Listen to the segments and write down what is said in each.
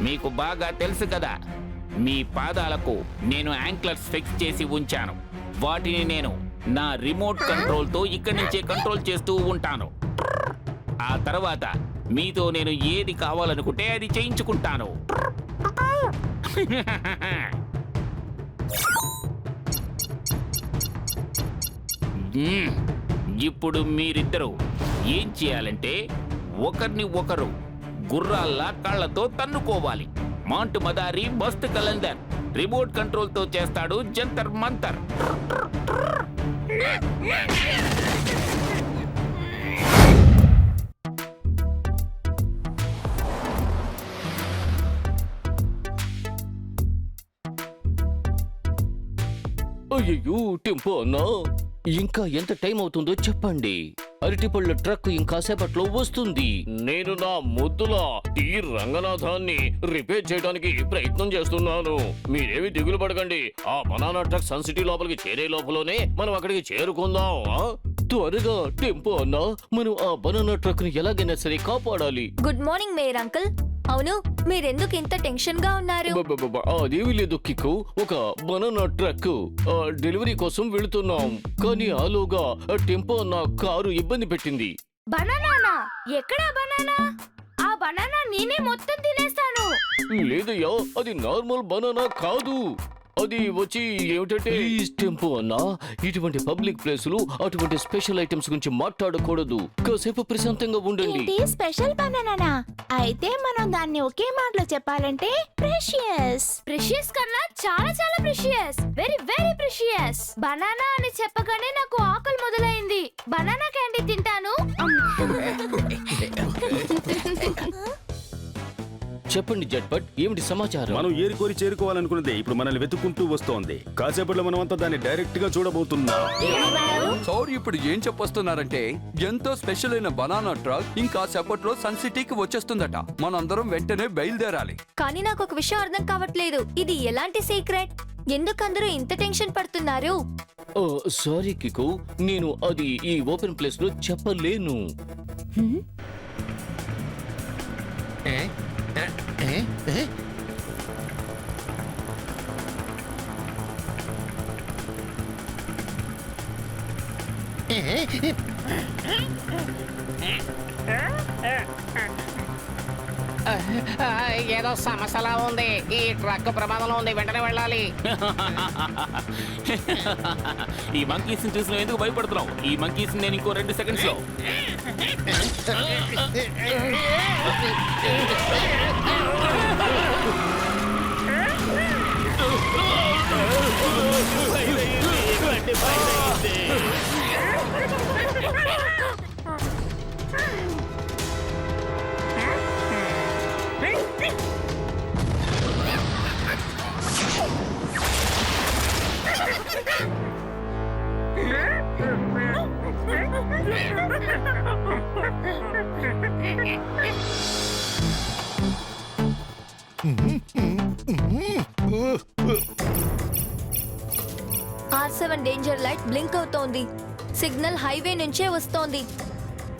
మీకు బాగా తెలుసు కదా, మీ పాదాలకు నేను యాంక్లర్స్ ఫిక్స్ చేసి ఉంచాను. వాటిని నేను నా రిమోట్ కంట్రోల్తో ఇక్కడి నుంచే కంట్రోల్ చేస్తూ ఉంటాను. ఆ తర్వాత మీతో నేను ఏది కావాలనుకుంటే అది చేయించుకుంటాను. ఇప్పుడు మీరిద్దరూ ఏం చేయాలంటే ఒకరిని ఒకరు గుర్రాల్లా కాళ్లతో తన్నుకోవాలి. మాంట్ మదారి మస్త్ కలందర్ రిమోట్ కంట్రోల్ తో చేస్తాడు జంతర్ మంతర్. అయ్యో టెంపో అన్నా, ఇంకా ఎంత టైం అవుతుందో చెప్పండి. అరటిపళ్ళ ట్రక్ ఇంకాసేపట్లో వస్తుంది. నేను నా ముద్దుల టీ రంగనాథాన్ని రిపేర్ చేయడానికి ప్రయత్నం చేస్తున్నాను. మీరేమి దిగులు పడకండి. ఆ బనానా ట్రక్ సన్ సిటీ లోపలికి చేరే లోపలనే మనం అక్కడికి చేరుకుందాం. త్వరగా టెంపో అన్నా, మనం ఆ బనానా ట్రక్ ని ఎలాగైనా సరే కాపాడాలి. Good morning mayor uncle. అవును, మీరెందుకు ఇంత టెన్షన్ గా ఉన్నారు? అదేమి లేదు కిక్కు, ఒక బనానా ట్రక్ డెలివరీ కోసం వెళుతున్నాం. కానీ ఆలోగా టెంపో నా కారు ఇబ్బంది పెట్టింది. బనానా? ఎక్కడా బనానా? ఆ బనానా నేనే మొత్తం తినేస్తాను. లేదయ్యా, అది నార్మల్ బనానా కాదు. అది వచ్చి ఏమిటంటే టెంపో అన్నా, ఇటువంటి పబ్లిక్ ప్లేసులు అటువంటి స్పెషల్ ఐటమ్స్ గురించి మాట్లాడకూడదు. కాసేపు ప్రశాంతంగా ఉండండి. స్పెషల్ బనానా అయితే మనం దాన్ని ఒకే మాటలో చెప్పాలంటే ప్రెషియస్. ప్రెషియస్ కన్నా చాలా చాలా precious, very very precious. Banana అని చెప్పగానే నాకు ఆకలి మొదలైంది. బనానా క్యాండీ తింటాను. చెప్పండి జట్పట్, ఏమిటి సమాచారం? మనం ఏరుకోరి చేరుకోవాలనుకున్నదే ఇప్పుడు మనల్ని వెతుక్కుంటూ వస్తోంది. కాసేపట్లో మనమంతా దాన్ని డైరెక్ట్ గా చూడబోతున్నాం. సార్ ఇప్పుడు ఏం చెప్పొస్తున్నారంటే ఎంతో స్పెషల్ అయిన బనానా ట్రక్ ఇంకా సేపట్లో సన్ సిటీకి వచ్చేస్తుందట. మనందరం వెంటనే బయలుదేరాలి. కానీ నాకు ఒక విషయం అర్థం కావట్లేదు. ఇది ఎలాంటి సీక్రెట్? ఎందుకందరూ ఇంత టెన్షన్ పడుతున్నారు? సారీ కికు, నేను అది ఈ ఓపెన్ ప్లేస్ లో చెప్పలేను. ఏదో సమస్యలా ఉంది. ఈ ట్రక్ ప్రమాదంలో ఉంది, వెంటనే వెళ్ళాలి. ఈ మంకీస్ చూసి నువ్వు ఎందుకు భయపడుతున్నావు? ఈ మంకీస్ నేను ఇంకో 2 సెకండ్స్ లో R7 డేంజర్ లైట్ బ్లింక్ అవుతోంది. సిగ్నల్ హైవే నుంచే వస్తోంది.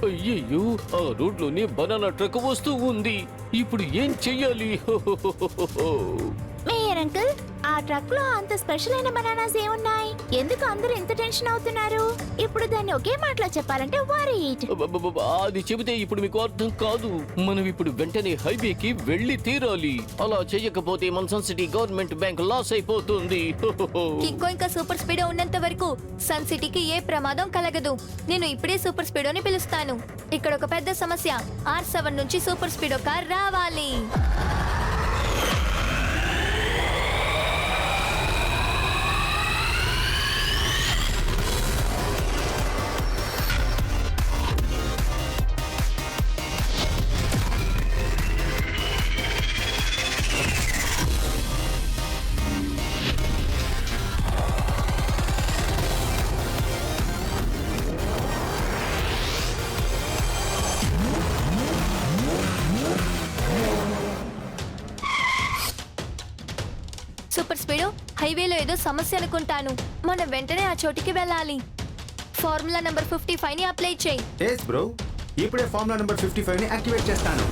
అయ్యయ్యో, ఆ రోడ్ లోనే బనానా ట్రక్ వస్తూ ఉంది. ఇప్పుడు ఏం చెయ్యాలి? మేయర్ అంకుల్, ఆ ట్రక్ లో అంత స్పెషల్ అయిన బనానాస్ ఏమున్నాయి? ఎందుకు అందరూ ఇంత టెన్షన్ అవుతున్నారు? ఇప్పుడు దాన్ని ఒకే మాటలో చెప్పాలంటే వరీడ్. అది చెబితే ఇప్పుడు మీకు అర్థం కాదు. మనం ఇప్పుడు వెంటనే హైవేకి వెళ్ళి తీరాలి. అలా చెయ్యకపోతే మన sun city government bank loss అయిపోతుంది. కిక్కో ఇంకా సూపర్ స్పీడో ఉన్నంత వరకు సన్ సిటీకి ఏ ప్రమాదం కలగదు. నేను ఇప్పుడే సూపర్ స్పీడోని పిలుస్తాను. ఇక్కడ ఒక పెద్ద సమస్య. R7 నుంచి సూపర్ స్పీడో కార్ రావాలి. సూపర్ స్పీడో, హైవేలో ఏదో సమస్య అనుకుంటాను. మనం వెంటనే ఆ చోటికి వెళ్ళాలి. ఫార్ములా నంబర్ 55 ని అప్లై చేయి. ఎస్ బ్రో, ఇప్పుడే ఫార్ములా నంబర్ 55 ని యాక్టివేట్ చేస్తాను.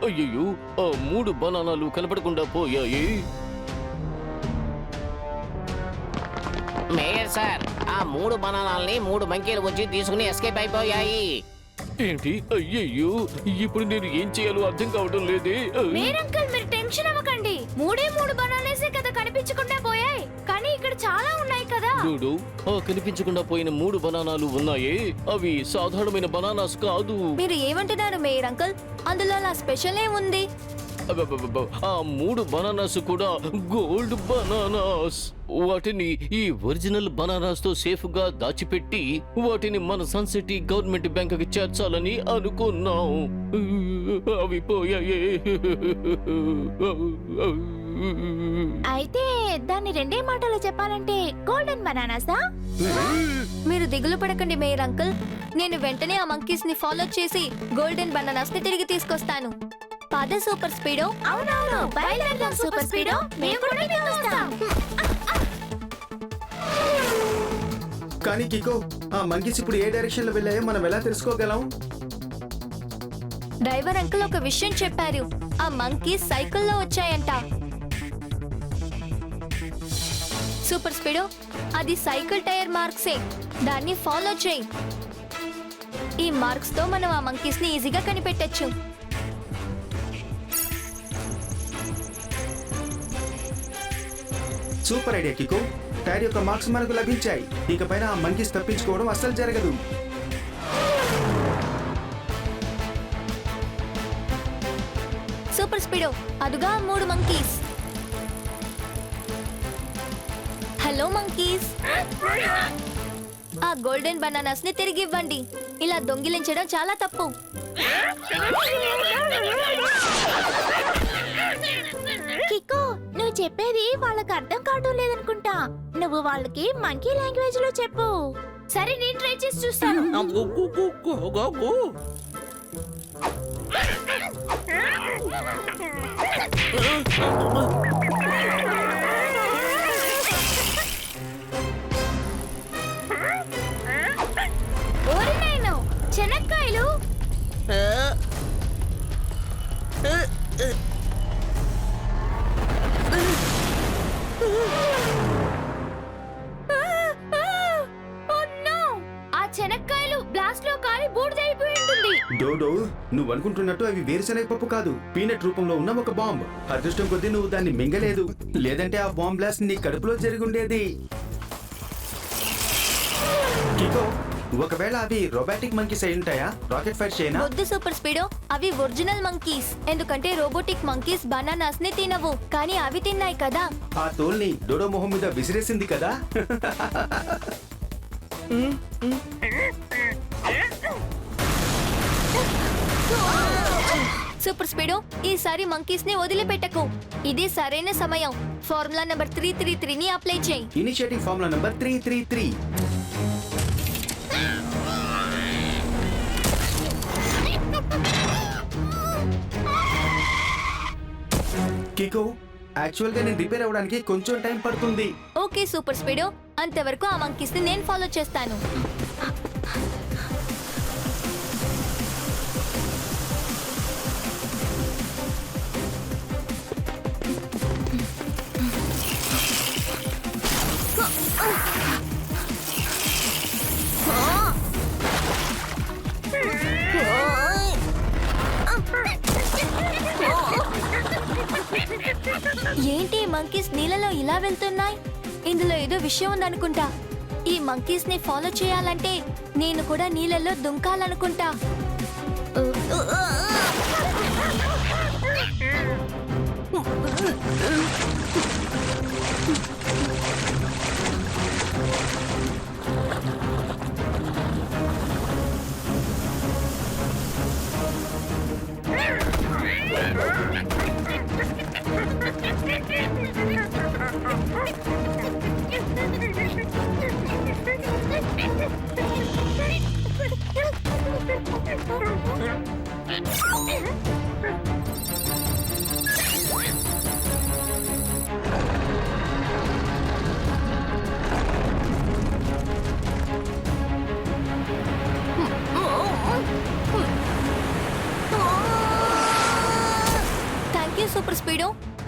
అయ్యయ్యో, ఆ 3 బనానాలు కనపడకుండా పోయాయి. మేయర్ సార్, ఆ 3 బనానాల్ని 3 మంకీలు వచ్చి తీసుకుని ఎస్కేప్ అయిపోయాయి. ఏంటి? అయ్యయ్యో, ఇప్పుడు నేను ఏం చేయాలో అర్థం కావడం లేదే. మీరంకల్ మీరు టెన్షన్ అవ్వకండి. 3 బనానాసే కదా కనిపించకుండా పోయాయి, కానీ ఇక్కడ చాలా ఉన్నాయి కదా. డూడు, ఆ కనిపించకుండా పోయిన 3 బనానాలు ఉన్నాయే, అవి సాధారణమైన బనానాస్ కాదు. మీరు ఏమంటున్నారు మేయర్ అంకుల్? అందులో అలా స్పెషల్ ఏముంది? అబ్బబ్బబ్బబ్బ, ఆ 3 బనానాస్ కూడా గోల్డ్ బనానాస్. వాటిని ఈ ఒరిజినల్ బనానాస్ తో సేఫ్ గా దాచిపెట్టి వాటిని మన సన్ సిటీ గవర్నమెంట్ బ్యాంక్ కి చేర్చాలని అనుకున్నాం. అవి పోయాయి. అయితే దాన్ని 2 మాటలు చెప్పాలంటే గోల్డెన్ బనానాసా? మీరు దిగులు పడకండి మేయర్ అంకుల్. నేను వెంటనే ఆ మంకీస్ ని ఫాలో చేసి గోల్డెన్ బనానాస్ ని తిరిగి తీసుకొస్తాను. పద సూపర్ స్పీడో. అవునవును, బయలుదేరదాం సూపర్ స్పీడో. మేము కూడా మీతో వస్తాం. కానీ కికో, ఆ మంకీస్ ఇప్పుడు ఏ డైరెక్షన్ లో వెళ్ళాయో మనం ఎలా తెలుసుకోగలం? డ్రైవర్ అంకుల్ ఒక విషయం చెప్పారు. ఆ మంకీస్ సైకిల్లో వచ్చాయంట. సూపర్ స్పీడో, అది సైకిల్ టైర్ మార్క్సే. దాన్ని ఫాలో చేయి. ఈ మార్క్స్ తో మనం ఆ మంకీస్ ని ఈజీగా కనిపెట్టొచ్చు. Super idea Kicko. టైర్ యొక్క మార్క్స్ మనకు లభించాయి. ఇకపైన ఆ మంకీస్ తప్పించుకోవడం అస్సలు జరగదు. సూపర్ స్పీడో, అదుగా 3 మంకీస్. హలో మంకీస్, ఆ గోల్డెన్ బనానాస్ ని తిరిగి ఇవ్వండి. ఇలా దొంగిలించడం చాలా తప్పు. కికో, నువ్వు చెప్పేది వాళ్ళకి అర్థం కావడం లేదనుకుంటా. నువ్వు వాళ్ళకి మంకీ లాంగ్వేజ్ లో చెప్పు. సరే, నేను ట్రై చేసి చూస్తాను. ఓరి నాయనో, చెనక్కాయలు. ఆ చెనక్కాయలు బ్లాస్ట్ లో కాలి బూడిదైపోయి ఉంటుంది. డోడో, నువ్వు అనుకుంటున్నట్టు అవి వేరుశనగ పప్పు కాదు, పీనట్ రూపంలో ఉన్న ఒక బాంబ్. అదృష్టం కొద్దీ నువ్వు దాన్ని మింగలేదు, లేదంటే ఆ బాంబ్ బ్లాస్ట్ నీ కడుపులో జరిగుండేది. కికో, ఒకవేళ అవి రోబోటిక్ మంకీస్ అయి ఉంటాయా? రాకెట్ ఫైర్ చేయనా? వద్దు సూపర్ స్పీడో, అవి ఒరిజినల్ మంకీస్. ఎందుకంటే రోబోటిక్ మంకీస్ బనానాస్ ని తినవు, కానీ అవి తిన్నాయి కదా. ఆ తోల్ని డోడో మొహం మీద విసిరేసింది కదా. సూపర్ స్పీడో, ఈసారి మంకీస్ ని వదిలిపెట్టకు. ఇది సరైన సమయం. ఫార్ములా నెంబర్ 333 ని అప్లై చేయి. Initiative formula number 333. కికో, యాక్చువల్ గా నేను రిపేర్ అవ్వడానికి కొంచెం టైం పడుతుంది. ఓకే సూపర్ స్పీడో, అంతవరకు ఆ మంకీస్ ని నేను ఫాలో చేస్తాను. ఏంటి ఈ మంకీస్ నీళ్ళలో ఇలా వెళ్తున్నాయి? ఇందులో ఏదో విషయం ఉందనుకుంటా. ఈ మంకీస్ ని ఫాలో చేయాలంటే నేను కూడా నీళ్ళలో దుంకాలనుకుంటా.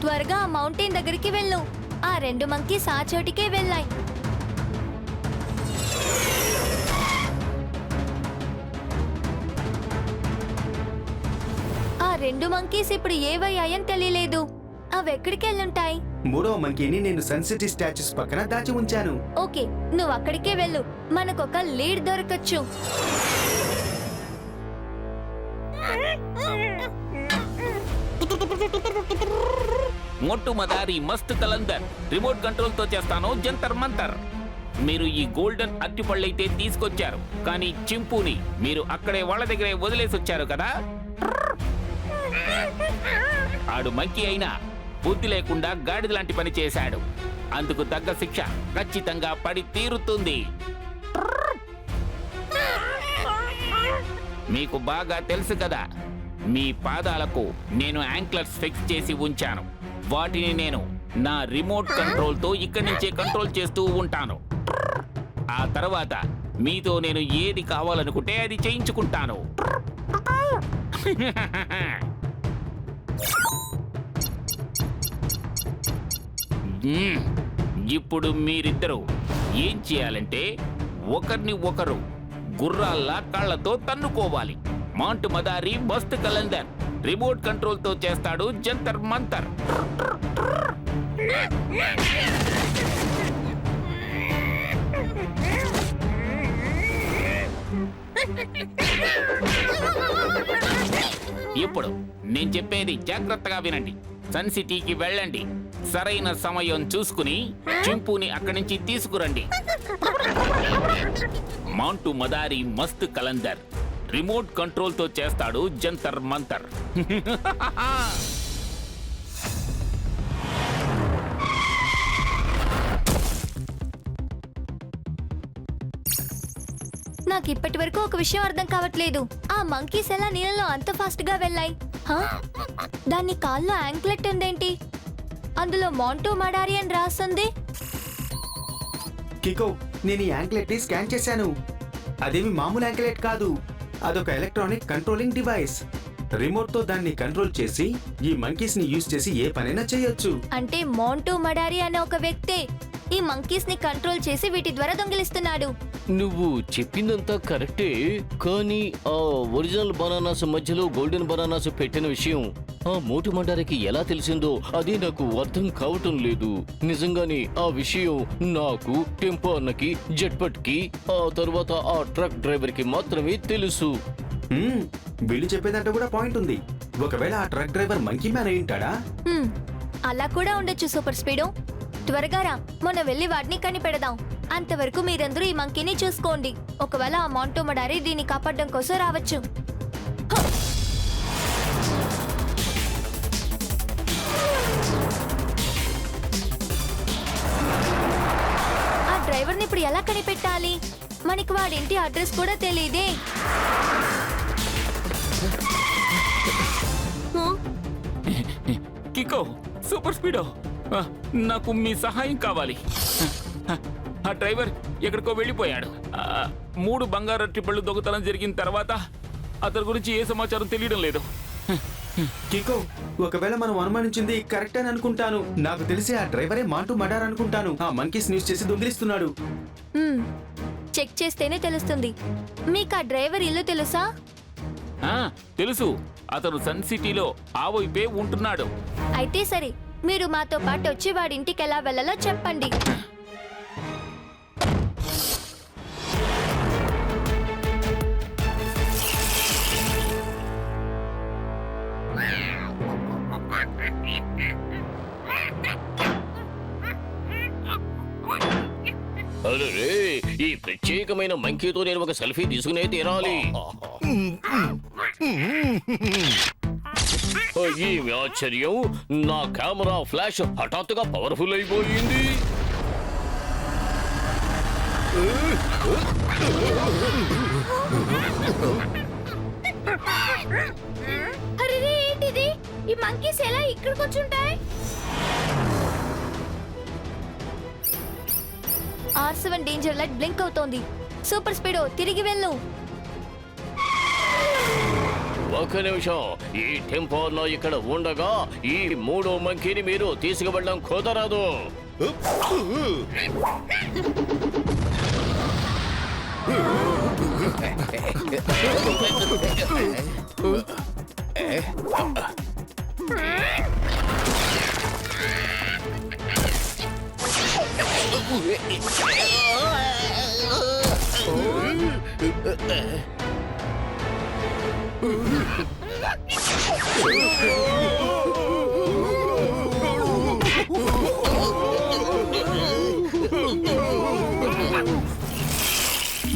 త్వరగా ఆ మౌంటైన్ దగ్గరికి వెళ్ళు. ఆ 2 మంకీస్ ఆ చోటికే వెళ్ళాయి. ఆ 2 మంకీస్ ఇప్పుడు ఏవయ్యాయని తెలియలేదు. అవెక్కడికి వెళ్ళుంటాయి? మూడవ మంకీని నేను సన్ సిటీ స్టాచ్యూస్ పక్కన దాచి ఉంచాను. ఓకే, నువ్వు అక్కడికే వెళ్ళు. మనకొక లీడ్ దొరకచ్చు. మొట్టమొదటి మస్త్ కలందర్ రిమోట్ కంట్రోల్ తో చేస్తాను జంతర్ మంతర్. మీరు ఈ గోల్డెన్ అరటిపళ్ళైతే తీసుకొచ్చారు, కానీ చింపుని మీరు అక్కడే వాళ్ళ దగ్గరే వదిలేసి వచ్చారు కదా. ఆడు మంకీ అయినా బుద్ధి లేకుండా గాడిద లాంటి పని చేశాడు. అందుకు తగ్గ శిక్ష ఖచ్చితంగా పడి తీరుతుంది. మీకు బాగా తెలుసు కదా, మీ పాదాలకు నేను యాంక్లర్స్ ఫిక్స్ చేసి ఉంచాను. వాటిని నేను నా రిమోట్ కంట్రోల్తో ఇక్కడి నుంచే కంట్రోల్ చేస్తూ ఉంటాను. ఆ తర్వాత మీతో నేను ఏది కావాలనుకుంటే అది చేయించుకుంటాను. ఇప్పుడు మీరిద్దరూ ఏం చేయాలంటే ఒకరిని ఒకరు గుర్రాల్లా కాళ్లతో తన్నుకోవాలి. మాంటు మదారి మస్త్ కలందర్ రిమోట్ కంట్రోల్ తో చేస్తాడు జంతర్ మంతర్. ఇప్పుడు నేను చెప్పేది జాగ్రత్తగా వినండి. సన్ సిటీకి వెళ్ళండి. సరైన సమయం చూసుకుని చింపుని అక్కడి నుంచి తీసుకురండి. మాంటు మదారి మస్త్ కలందర్ రిమోట్ కంట్రోల్ తో చేస్తాడు జంతర్ మంతర్. నాకు ఇప్పటి వరకు ఒక విషయం అర్థం కావట్లేదు. ఆ మంకీస్ ఎలా నీళ్ళలో అంత ఫాస్ట్ గా వెళ్ళాయి? హా? దాని కాల్లో యాంక్లెట్ ఉందేంటి? అందులో మాంటో మడారి అని రాస్తుంది. కికో, నేను ఈ యాంక్లెట్ ని స్కాన్ చేశాను. అదేమి మామూలు యాంక్లెట్ కాదు. అదొక ఎలక్ట్రానిక్ కంట్రోలింగ్ డివైస్. రిమోట్ తో దాన్ని కంట్రోల్ చేసి ఈ మంకీస్ ని యూజ్ చేసి ఏ పనైనా చేయొచ్చు. అంటే మాంటో మడారి అనే ఒక వ్యక్తే ఈ మంకీస్ ని కంట్రోల్ చేసి వీటి ద్వారా దొంగిలిస్తున్నాడు. నువ్వు చెప్పిందంతా కరెక్టే, కానీ ఆ ఒరిజినల్ బనానాస్ మధ్యలో గోల్డెన్ బనానాస్ పెట్టిన విషయం ఆ మోటు మండారికి ఎలా తెలిసిందో అది నాకు అర్థం కావటం లేదు. నిజంగానే ఆ విషయం నాకు, టెంపో అన్నకి, జట్పట్ కి, ఆ తర్వాత ఆ ట్రక్ డ్రైవర్ కి మాత్రమే తెలుసు. వీళ్ళు చెప్పేదంటే కూడా పాయింట్ ఉంది. ఒకవేళ ఆ ట్రక్ డ్రైవర్ మంకీ మ్యాన్ అయి ఉంటాడా? హ్మ్, అలా కూడా ఉండొచ్చు సూపర్ స్పీడో. త్వరగా రా, మనం వెళ్ళి వాటిని కనిపెడదాం. అంతవరకు మీరందరూ ఈ మంకీని చూసుకోండి. ఒకవేళ ఆ మాంటో మడారి దీన్ని కాపాడడం కోసం రావచ్చు. ఆ డ్రైవర్ని ఇప్పుడు ఎలా కనిపెట్టాలి? మనకి వాడింటి అడ్రస్ కూడా తెలియదే. కికో, సూపర్ స్పీడో, నాకు మీ సహాయం కావాలి. ఆ డ్రైవర్ ఎక్కడికో వెళ్ళిపోయాడు. 3 బంగారు అరటిపళ్ళు దొంగతనం జరిగిన తర్వాత అతని గురించి ఏ సమాచారం తెలియడం లేదు. కికో, ఒకవేళ మనం అనుమానించింది కరెక్ట్ అని అనుకుంటాను. నాకు తెలిసి ఆ డ్రైవరే మాంటూ మడార్ అనుకుంటాను. ఆ మంకీస్ న్యూస్ చేసి దొంగిలిస్తున్నాడు. చెక్ చేస్తేనే తెలుస్తుంది. మీకు ఆ డ్రైవర్ ఇల్లు తెలుసా? తెలుసు, అతను సన్ సిటీలో ఆ వైపే ఉంటున్నాడు. అయితే సరే, మీరు మాతో పాటు వచ్చి వాడి ఇంటికి ఎలా వెళ్ళాలో చెప్పండి. అరే, ఈ ప్రత్యేకమైన మంకీతో నేను ఒక సెల్ఫీ తీసుకునే తీరాలి. ఏమి ఆశ్చర్యం, నా కెమెరా ఫ్లాష్ హఠాత్తుగా పవర్ఫుల్ అయిపోయింది. అరే, ఏంటిది? ఈ మంకీస్ ఎలా ఇక్కడికి వచ్చుంటాయి? R7 డేంజర్ లైట్ బ్లింక్ అవుతోంది. సూపర్ స్పీడో, తిరిగి వెళ్ళు. ఒక్క నిమిషం. ఈ టెంపోనో ఇక్కడ ఉండగా ఈ మూడో మంకీని మీరు తీసుకువెళ్ళడం కుదరదు.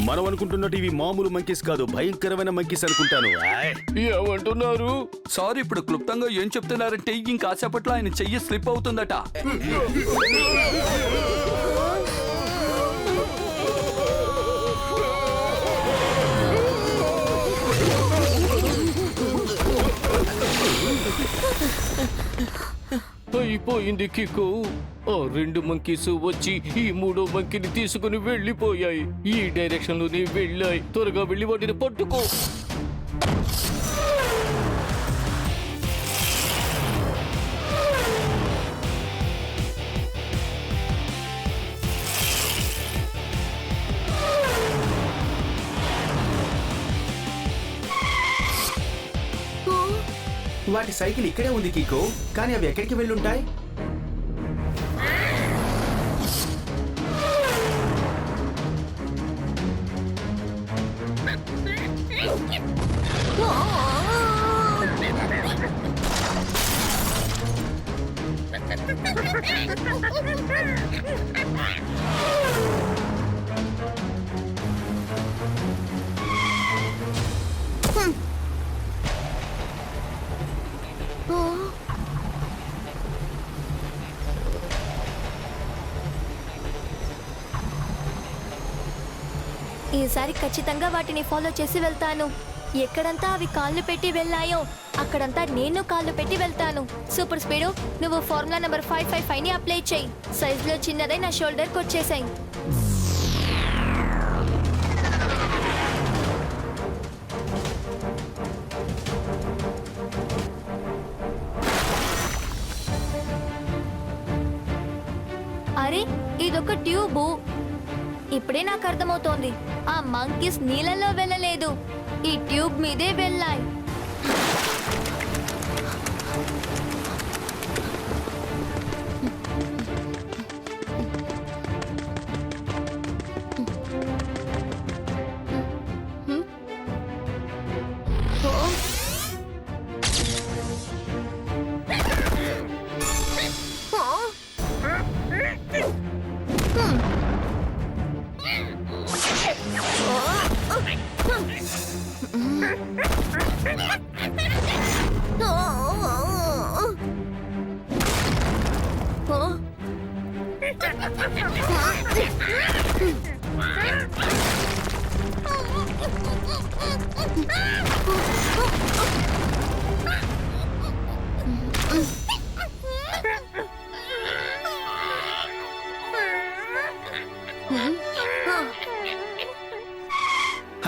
మనం అనుకుంటున్నట్టు ఇవి మామూలు మంకీస్ కాదు, భయంకరమైన మంకీస్ అనుకుంటాను. ఏమంటున్నారు? సార్ ఇప్పుడు క్లుప్తంగా ఏం చెప్తున్నారంటే ఇంకాసేపట్లో ఆయన చెయ్యి స్లిప్ అవుతుందట. అయిపోయింది కికో. ఆ రెండు మంకీస్ వచ్చి ఈ మూడో మంకీని తీసుకుని వెళ్ళిపోయాయి. ఈ డైరెక్షన్ లోనే వెళ్ళాయి. త్వరగా వెళ్ళి వాటిని పట్టుకో. వాటి సైకిల్ ఇక్కడే ఉంది కికో, కానీ అవి ఎక్కడికి వెళ్ళుంటాయి? ఈసారి ఖచ్చితంగా వాటిని ఫాలో చేసి వెళ్తాను. ఎక్కడంతా అవి కాళ్ళు పెట్టి వెళ్ళాయో అక్కడంతా నేను కాళ్ళు పెట్టి వెళ్తాను. సూపర్ స్పీడు, నువ్వు ఫార్ములా నెంబర్ 555 ని అప్లై చేయి. సైజ్ లో చిన్నదై నా షోల్డర్ కి వచ్చేసాయి. అరే, ఇదొక ట్యూబు. ఇప్పుడే నాకు అర్థమవుతోంది. ఆ మంకీస్ నీళ్ళలో వెళ్ళలేదు, ఈ ట్యూబ్ మీదే వెళ్ళాయి.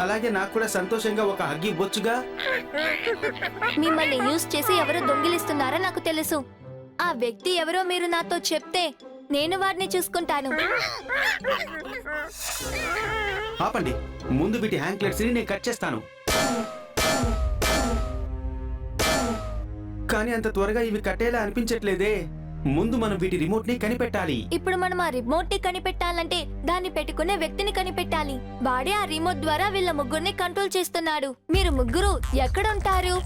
అలాగే నాకు కూడా సంతోషంగా ఒక హగ్ ఇవ్వొచ్చుగా. మిమ్మల్ని యూజ్ చేసి ఎవరో దొంగిలిస్తున్నారో నాకు తెలుసు. ఆ వ్యక్తి ఎవరో మీరు నాతో చెప్తే నేను వాడిని చూసుకుంటాను. ఆపండి, ముందు వీటి హ్యాంక్లెట్స్ ని నేను కట్ చేస్తాను. కానీ అంత త్వరగా ఇవి కట్టేలా అనిపించట్లేదే. ముందు మనం వీటి రిమోట్ ని కనిపెట్టాలి. ఇప్పుడు మనం ఆ రిమోట్ ని కనిపెట్టాలంటే దాన్ని పెట్టుకునే వ్యక్తిని కనిపెట్టాలి. వాడే ఆ రిమోట్ ద్వారా వీళ్ళ ముగ్గురిని కంట్రోల్ చేస్తున్నాడు. మీరు ముగ్గురు ఎక్కడుంటారు?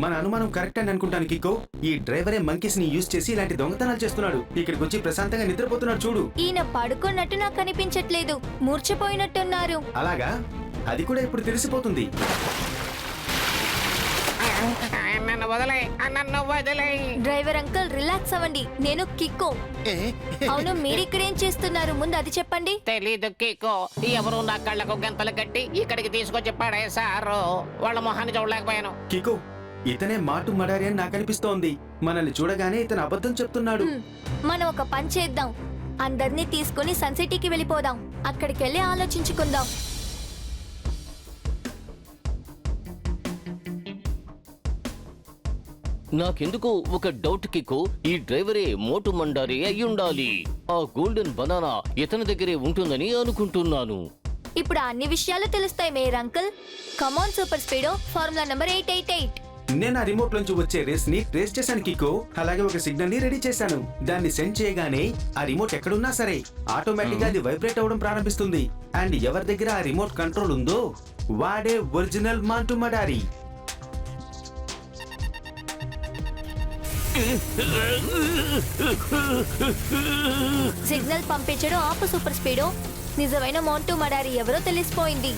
మన అనుమానం కరెక్ట్ అని అనుకుంటాను కిక్కో. ఈ డ్రైవరే మంకీస్ ని యూజ్ చేసి ఇలాంటి దొంగతనాలు చేస్తున్నాడు. ఇక్కడికి వచ్చి ప్రశాంతంగా నిద్రపోతున్నాడు చూడు. ఈయన పడుకున్నట్టు నాకు కనిపించట్లేదు, మూర్ఛపోయినట్టున్నారు. అలాగా? అది కూడా ఇప్పుడు తెలిసిపోతుంది. నన్ను వదిలే నన్ను వదిలే. డ్రైవర్ అంకుల్ రిలాక్స్ అవ్వండి, నేను కిక్కో. అవును, మీరు ఇక్కడ ఏం చేస్తున్నారు? ముందు అది చెప్పండి. తెలీదు కికో, ఎవరు నా కళ్ళకు గంతలు కట్టి ఇక్కడికి తీసుకొచ్చి పడేశారు. వాళ్ళ మొహాన్ని చూడలేకపోయాను. కికో, ఇతనే మాటు మడారి అని నాకు అనిపిస్తోంది. మనల్ని చూడగానే ఇతను అబద్ధం చెప్తున్నాడు. మనం ఒక పని చేద్దాం, అందరినీ తీసుకుని సన్ సిటీకి వెళ్ళిపోదాం. అక్కడికి వెళ్ళి ఆలోచించుకుందాం. నాకెందుకు ఒక డౌట్ కిక్కు, ఈ డ్రైవరే మోటు మండారి అయ్యుండాలి. ఆ గోల్డెన్ బనానా ఇతని దగ్గరే ఉంటుందని అనుకుంటున్నాను. ఇప్పుడు అన్ని విషయాలు తెలుస్తాయి మేయర్ అంకుల్. కమాన్ సూపర్ స్పీడో, ఫార్ములా నంబర్ 888. నేను ఆ రిమోట్ నుంచి వచ్చే రేస్ ని ట్రేస్ చేశాను కికో. అలాగే ఒక సిగ్నల్ ని రెడీ చేశాను. దాన్ని సెండ్ చేయగానే ఆ రిమోట్ ఎక్కడున్నా సరే ఆటోమేటిక్ గా అది వైబ్రేట్ అవ్వడం ప్రారంభిస్తుంది. అండ్ ఎవరి దగ్గర ఆ రిమోట్ కంట్రోల్ ఉందో వాడే ఒరిజినల్ మాంటు మడారి. సిగ్నల్ పంపించడం ఆపు సూపర్ స్పీడో. నిజమైన మోంటూ మడారి ఎవరో తెలిసిపోయింది.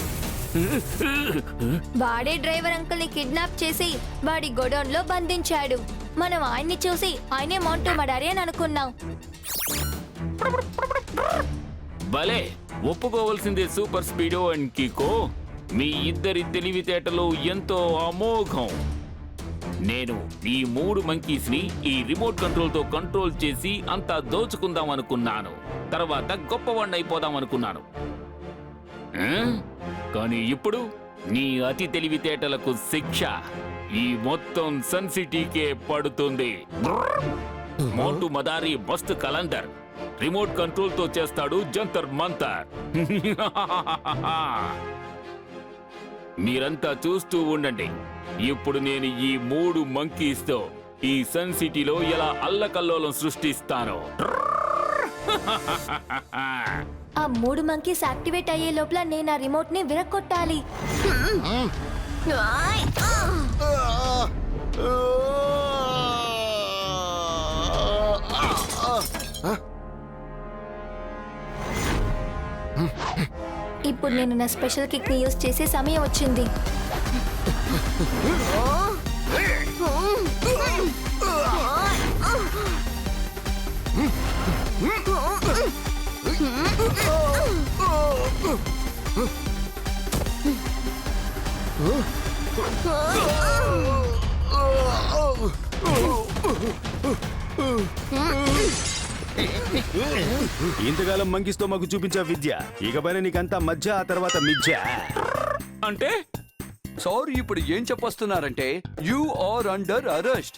వాడే డ్రైవర్ అంకుల్ ని కిడ్నాప్ చేసి వాడి గొడౌన్ లో బంధించాడు. మనం ఆయన్ని చూసి ఆయనే మోంటూ మడారి అని అనుకున్నాం. భలే, ఒప్పుకోవాల్సిందే సూపర్ స్పీడో అండ్ కికో. మీ ఇద్దరి తెలివితేటలు ఎంతో అమోఘం. నేను ఈ 3 మంకీస్ ని ఈ రిమోట్ కంట్రోల్ తో కంట్రోల్ చేసి అంతా దోచుకుందాం అనుకున్నాను. తర్వాత గొప్పవాణ్ణి అయిపోదాం అనుకున్నాను. కానీ ఇప్పుడు నీ అతి తెలివితేటలకు శిక్ష ఈ మొత్తం సన్ సిటీకే పడుతుంది. మోటు మదారి మస్త్ కలందర్ రిమోట్ కంట్రోల్ తో చేస్తాడు జంతర్ మంతర్. మీరంతా చూస్తూ ఉండండి. ఇప్పుడు నేను ఈ 3 మంకీస్ తో ఈ సన్ సిటీలో ఎలా అల్లకల్లోలం సృష్టిస్తాను. ఆ 3 మంకీస్ యాక్టివేట్ అయ్యే లోపల నేను ఆ రిమోట్ ని విరక్కొట్టాలి. ఇప్పుడు నేను నా స్పెషల్ కిక్ ని యూజ్ చేసే సమయం వచ్చింది. ఇంతకాలం మంకిస్తో మాకు చూపించే విద్య ఇకపైన నీకంతా మధ్య, ఆ తర్వాత మిథ్య. అంటే సారీ, ఇప్పుడు ఏం చెప్పొస్తున్నారంటే you are under arrest.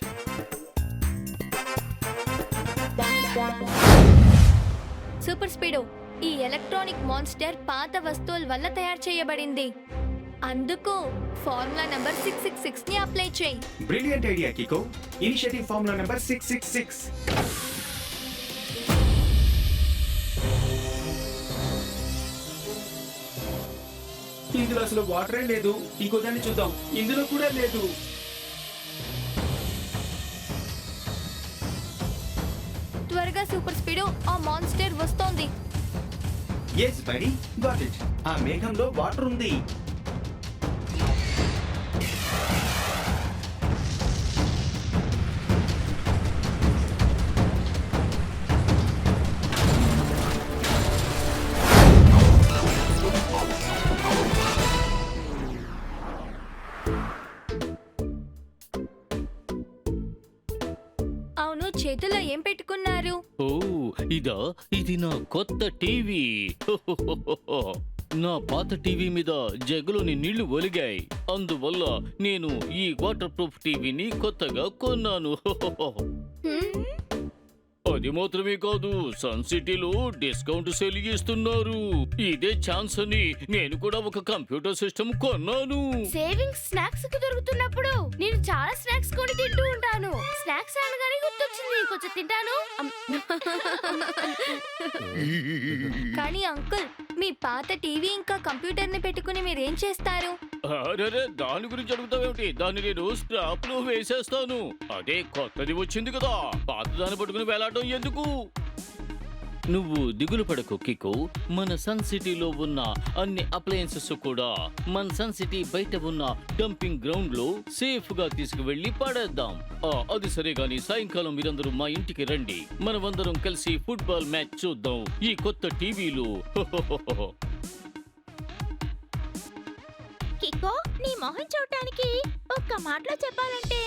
Super Speedo, ఈ ఎలక్ట్రానిక్ మాన్స్టర్ పాత వస్తువుల వల్ల తయారు చేయబడింది. అందుకు ఫార్ములా నంబర్ 666 ని అప్లై చేయి. Brilliant idea Kicko. Initiative formula number 666. ఇందులో అసలు వాటరే లేదు. ఇంకో దాన్ని చూద్దాం. ఇందులో కూడా లేదు. త్వరగా సూపర్ స్పీడో, ఆ మాన్స్టర్ వస్తోంది. Yes buddy, got it. ఆ మేఘంలో వాటర్ ఉంది. అవును, చేతుల్లో ఏం పెట్టుకున్నారు? ఓ ఇదా, ఇది నా కొత్త టీవీ. నా పాత టీవీ మీద జగ్గులోని నీళ్లు ఒలిగాయి. అందువల్ల నేను ఈ వాటర్ ప్రూఫ్ టీవీని కొత్తగా కొన్నాను. అది మాత్రమే కాదు, సన్ సిటీలో డిస్కౌంట్ సేల్ ఇస్తున్నారు. ఇదే ఛాన్స్ అని నేను కూడా ఒక కంప్యూటర్ సిస్టమ్ కొన్నాను. సేవింగ్స్ స్నాక్స్ కు దొరుకుతున్నప్పుడు నేను చాలా స్నాక్స్ కొని తింటూ ఉంటాను. స్నాక్స్ అనగానే గుర్తొచ్చింది, కొంచెం తింటాను. కానీ అంకుల్, మీ పాత టీవీ ఇంకా కంప్యూటర్ ని పెట్టుకుని మీరేం చేస్తారు? అరే, దాని గురించి అడుగుతావేమిటి? దాన్ని నేను స్క్రాప్ లో వేసేస్తాను. అదే కొత్తది వచ్చింది కదా, పాత దాన్ని పట్టుకుని వేలాడడం ఎందుకు? నువ్వు దిగులు పడకు కికో. మన సన్ సిటీలో ఉన్న అన్ని అప్లయన్సెస్ కూడా మన సన్ సిటీ బయట ఉన్న డంపింగ్ గ్రౌండ్ లో సేఫ్ గా తీసుకువెళ్లి పడేద్దాం. అది సరే గాని సాయంకాలం మీరందరూ మా ఇంటికి రండి. మనమందరం కలిసి ఫుట్బాల్ మ్యాచ్ చూద్దాం ఈ కొత్త టీవీలో. కికో, నీ మొహం చూడటానికి ఒక్క మాటలో చెప్పాలంటే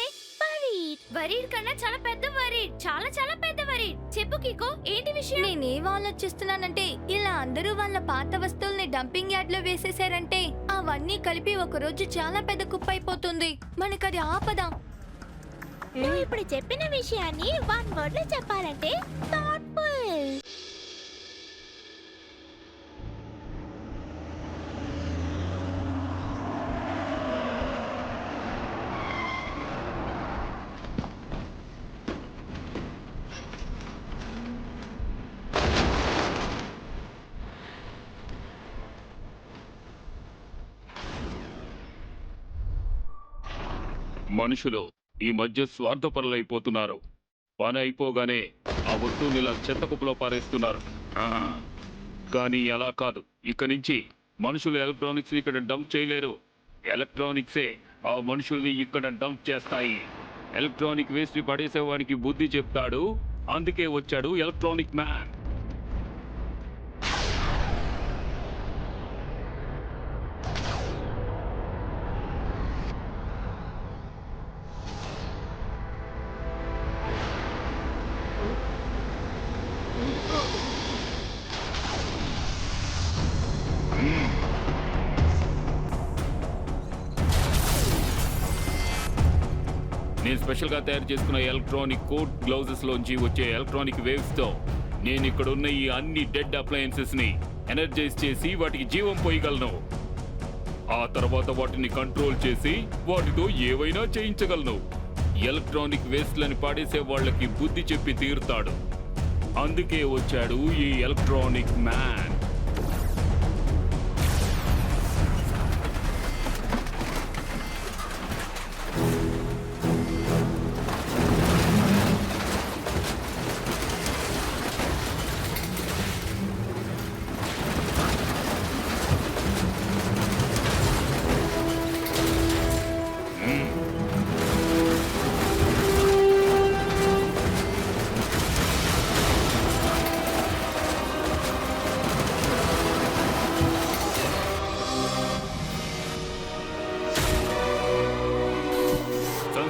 వరీడ్ కన్నా చాలా పెద్ద వరీడ్, చాలా చాలా పెద్ద వరీడ్. చెప్పు కికో, ఏంటి విషయం? నేనేం ఆలోచిస్తున్నానంటే ఇలా అందరూ వాళ్ళ పాత వస్తువుల్ని డంపింగ్ యార్డ్ లో వేసేసారంటే అవన్నీ కలిపి ఒక రోజు చాలా పెద్ద కుప్ప అయిపోతుంది. మనకది ఆపద. నువ్వు ఇప్పుడు చెప్పిన విషయాన్ని వన్ వర్డ్ లో చెప్పాలంటే థాట్ఫుల్. మనుషులు ఈ మధ్య స్వార్థపరులైపోతున్నారు. పని అయిపోగానే ఆ వస్తువుని ఇలా చెత్త కుప్పలో పారేస్తున్నారు. కానీ అలా కాదు. ఇక నుంచి మనుషులు ఎలక్ట్రానిక్స్ ఇక్కడ డంప్ చేయలేరు. ఎలక్ట్రానిక్సే ఆ మనుషుల్ని ఇక్కడ డంప్ చేస్తాయి. ఎలక్ట్రానిక్ వేస్ట్ పడేసేవానికి బుద్ధి చెప్తాడు. అందుకే వచ్చాడు ఎలక్ట్రానిక్ మ్యాన్. నేను స్పెషల్గా తయారు చేసుకున్న ఎలక్ట్రానిక్ కోట్ గ్లౌజెస్ లోంచి వచ్చే ఎలక్ట్రానిక్ వేవ్స్ తో నేను ఇక్కడ ఉన్న ఈ అన్ని డెడ్ అప్లయన్సెస్ ని ఎనర్జైజ్ చేసి వాటికి జీవం పోయగలను. ఆ తర్వాత వాటిని కంట్రోల్ చేసి వాటితో ఏవైనా చేయించగలను. ఎలక్ట్రానిక్ వేస్ట్లని పాడేసే వాళ్ళకి బుద్ధి చెప్పి తీరుతాడు. అందుకే వచ్చాడు ఈ ఎలక్ట్రానిక్ మ్యాన్.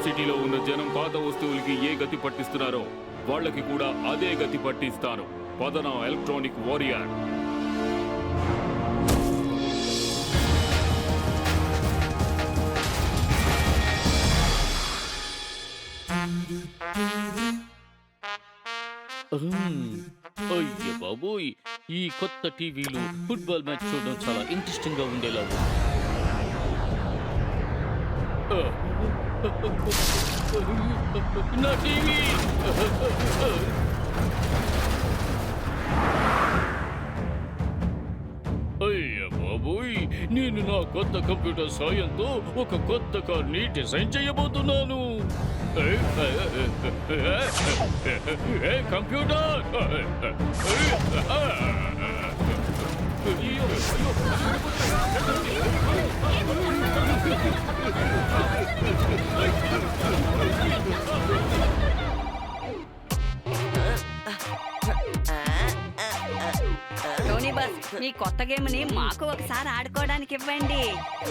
సిటీలో ఉన్న జనం పాత వస్తువులకి ఏ గతి పట్టిస్తున్నారో వాళ్ళకి కూడా అదే గతి పట్టిస్తాను. పదన ఎలక్ట్రానిక్ వారియర్. అయ్య బాబోయ్, ఈ కొత్త టీవీలో ఫుట్బాల్ మ్యాచ్ చూడడం చాలా ఇంట్రెస్టింగ్ గా ఉండేలా ఉంది. నా టీవీ! అయ్య బాబోయ్, నేను నా కొత్త కంప్యూటర్ సాయంతో ఒక కొత్త కార్ని డిజైన్ చేయబోతున్నాను. కంప్యూటర్! టోనీ బాస్, మీ కొత్త గేమ్ ని మాకు ఒకసారి ఆడుకోవడానికి ఇవ్వండి.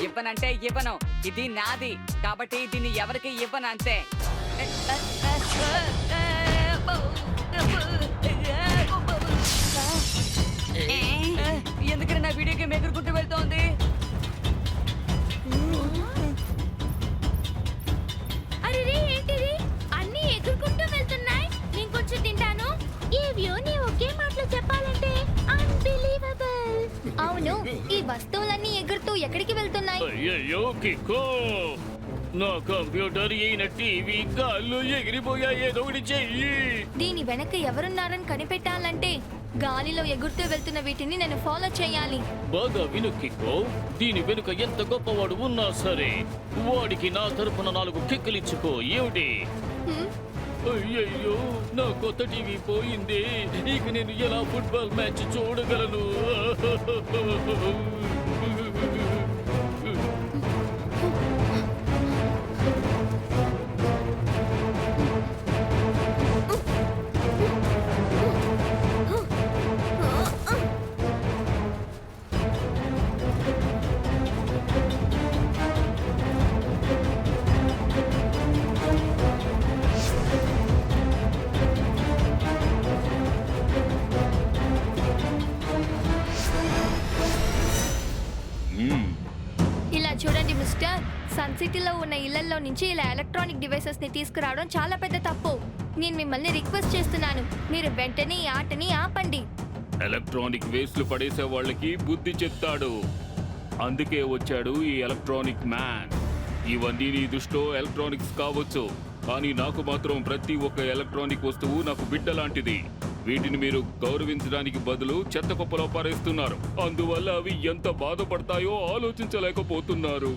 ఇవ్వనంటే ఇవ్వను. ఇది నాది కాబట్టి దీన్ని ఎవరికి ఇవ్వను అంతే. ఎందుకని నా వీడియో గేమ్ ఎగురుకుంటూ వెళ్తోంది? అరే ఏంటిది, అన్ని ఎగురుకుంటూ వెళ్తున్నాయి. నేను కొంచెం తింటాను. ఈ వ్యూ ని ఒకే మాటలో చెప్పాలంటే అన్బిలీవబుల్. అవును, ఈ వస్తువులన్నీ ఎగురుతూ ఎక్కడికి వెళ్తున్నాయి? అయ్యయ్యో కికో, నా కంప్యూటర్ అయిన టీవీ గాల్లో ఎగిరిపోయా. ఏదో ఒకటి చెయ్యి. దీని వెనక ఎవరున్నారని కనిపెట్టాలంటే గాలిలో ఎగురుతూ వెళ్తున్న వీటిని నేను ఫాలో చేయాలి. బాగా విను కికో, దీని వెనుక ఎంత గొప్పవాడు ఉన్నా సరే వాడికి నా తరపున 4 కిక్కులిచ్చుకో. ఏమిటి? అయ్యయ్యో నా కొత్త టీవీ పోయింది. ఇక నేను ఎలా ఫుట్బాల్ మ్యాచ్ చూడగలను? ఇలా చూడండి మిస్టర్, సన్ సిటీలో ఉన్న ఇళ్లలో నుంచి ఇలా ఎలక్ట్రానిక్ డివైసెస్ ని తీసుకురావడం చాలా పెద్ద తప్పు. నేను మిమ్మల్ని రిక్వెస్ట్ చేస్తున్నాను, మీరు వెంటనే ఈ ఆటని ఆపండి. ఎలక్ట్రానిక్ వేస్ట్లు పడేసే వాళ్ళకి బుద్ధి చెప్తాడు. అందుకే వచ్చాడు ఈ ఎలక్ట్రానిక్ మ్యాన్. ఇవన్నీ నీ దృష్టిలో ఎలక్ట్రానిక్స్ కావచ్చు, కానీ నాకు మాత్రం ప్రతి ఒక్క ఎలక్ట్రానిక్ వస్తువు నాకు బిడ్డ లాంటిది. వీటిని మీరు గౌరవించడానికి బదులు చెత్త కుప్పలో పారేస్తున్నారు. అందువల్ల అవి ఎంత బాధపడతాయో ఆలోచించలేకపోతున్నారు.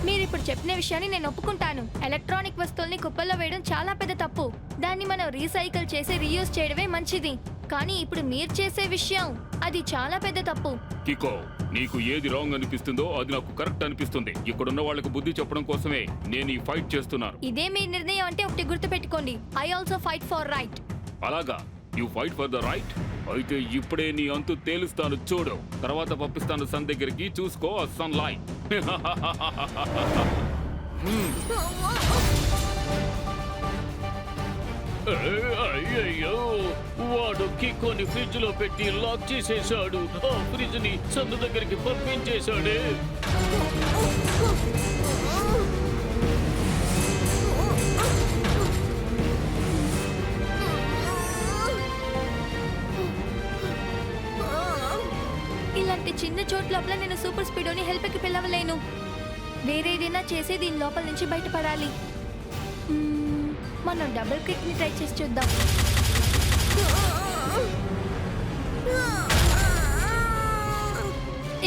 మీరు ఇప్పుడు చెప్పిన విషయాన్ని నేను ఒప్పుకుంటాను. ఎలక్ట్రానిక్ వస్తువుల్ని కుప్పల్లో వేయడం చాలా పెద్ద తప్పు. దాన్ని మనం రీసైకిల్ చేసి రీయూజ్ చేయడమే మంచిది. కానీ ఇప్పుడు మీరు చేసే విషయం అది చాలా పెద్ద తప్పు. కికో, నీకు ఏది రాంగ్ అనిపిస్తుందో అది నాకు కరెక్ట్ అనిపిస్తుంది. ఇక్కడున్న వాళ్ళకు బుద్ధి చెప్పడం కోసమే నేను ఈ ఫైట్ చేస్తున్నాను. ఇదే మీ నిర్ణయం అంటే ఒకటి గుర్తుపెట్టుకోండి, I also fight for right. అలాగా, you fight for the right. అయితే ఇప్పుడే నీ అంతు తేలుస్తాను చూడు. తర్వాత పంపిస్తాను సన్ దగ్గరికి, చూసుకో ఆ సన్ లైట్. అయ్యయ్యో, వాడు కికోని ఫ్రిడ్జ్ లో పెట్టి లాక్ చేసేశాడు. ఆ ఫ్రిడ్జ్ ని సందు దగ్గరికి పంపించేశాడే. ఇలాంటి చిన్న చోట్ల లోపల నేను సూపర్ స్పీడోని హెల్ప్కి పిలవలేను. వేరేదైనా చేసి దీని లోపల నుంచి బయటపడాలి. మనం డబుల్ క్లిక్ ని ట్రై చేసి చూద్దాం.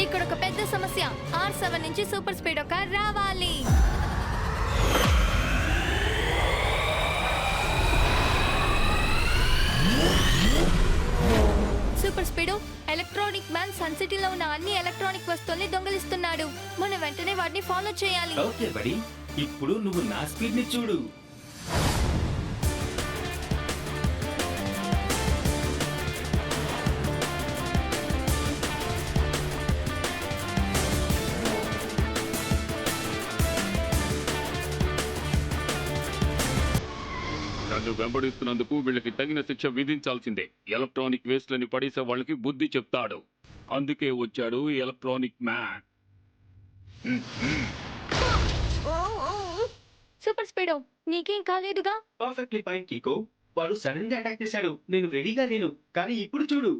ఇక్కడ ఒక పెద్ద సమస్య. R7 నుంచి సూపర్ స్పీడ్ ఒక రావాలి. Super speed, electronic man sun సిటీలో ఉన్న అన్ని ఎలక్ట్రానిక్ వస్తువుల్ని దొంగలిస్తున్నాడు. మనం వెంటనే వాటిని ఫాలో చేయాలి. ఓకే బడి, ఇప్పుడు నువ్వు నా స్పీడ్ ని చూడు. నన్ను వెంబడిస్తున్నందుకు వీళ్ళకి తగిన శిక్ష విధించాల్సిందే. ఎలక్ట్రానిక్ వేస్ట్లని పడేసే వాళ్ళకి బుద్ధి చెప్తాడు. అందుకే వచ్చాడు ఈ ఎలక్ట్రానిక్ మ్యాన్. సూపర్ స్పీడ్, నీకేం కాలేదుగా? Perfectly fine కికో. వాడు సడన్ గా అటాక్ చేశాడు, నేను రెడీగా లేను. కానీ ఇప్పుడు చూడు.